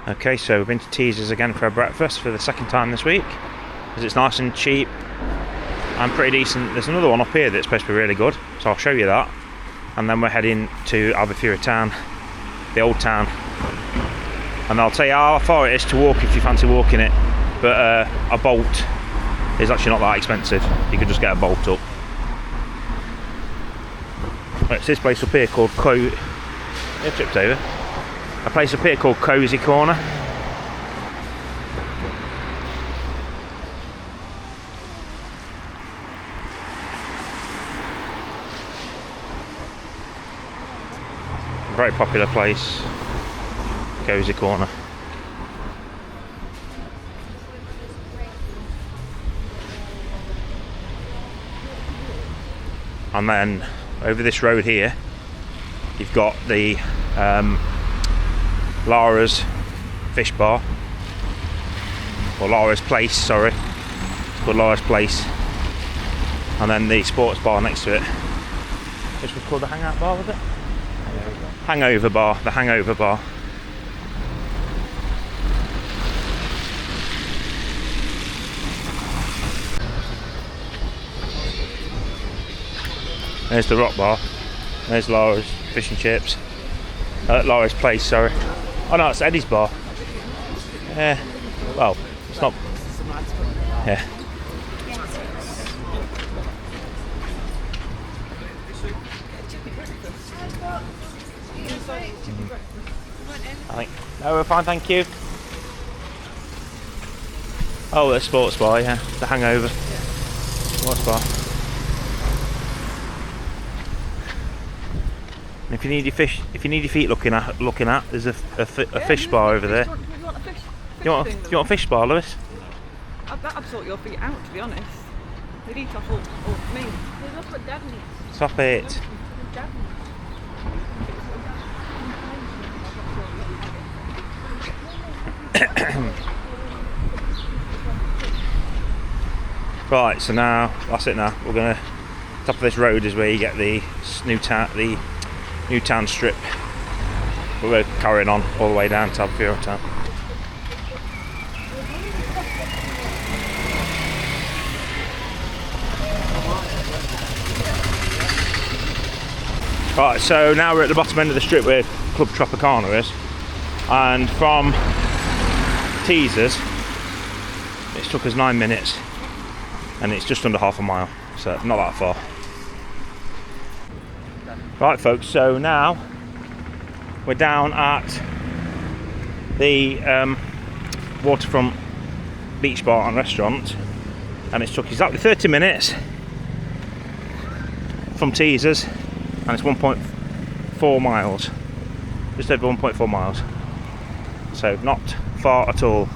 Okay, so we've been to Teasers again for our breakfast for the second time this week, because it's nice and cheap and pretty decent. There's another one up here that's supposed to be really good, so I'll show you that. And then we're heading to Albufeira Town, the old town, and I'll tell you how far it is to walk if you fancy walking it. But a bolt is actually not that expensive. You can just get a bolt up. It's this place up here called it tripped over. A place up here called Cozy Corner. Very popular place, Cozy Corner. And then over this road here, you've got the Lara's Fish Bar, or Lara's Place, sorry. It's called Lara's Place. And then the sports bar next to it. This was called the Hangout Bar, was it? Hangover Bar, the Hangover Bar. There's the Rock Bar. There's Lara's Fish and Chips. Lara's Place, sorry. Oh no, it's Eddie's Bar. Yeah. Well, it's not. Yeah. I think. No, we're fine, thank you. Oh, the sports bar, yeah. The Hangover. Sports bar. And if you need your feet looking at, there's a fish bar over there. Do you want a fish? Do you want a fish bar, Lewis? I'd sort your feet out, to be honest. They'd eat off all me. Look what Dad needs. Stop it. Right, so now that's it. Now we're gonna top of this road is where you get the new town strip. We're carrying on all the way down to Albufeira Town. Right, so now we're at the bottom end of the strip where Club Tropicana is, and from Teasers it took us 9 minutes, and it's just under half a mile, so not that far. Right folks, so now we're down at the waterfront beach bar and restaurant, and it's took exactly 30 minutes from Teasers, and it's 1.4 miles, just over 1.4 miles, so not far at all.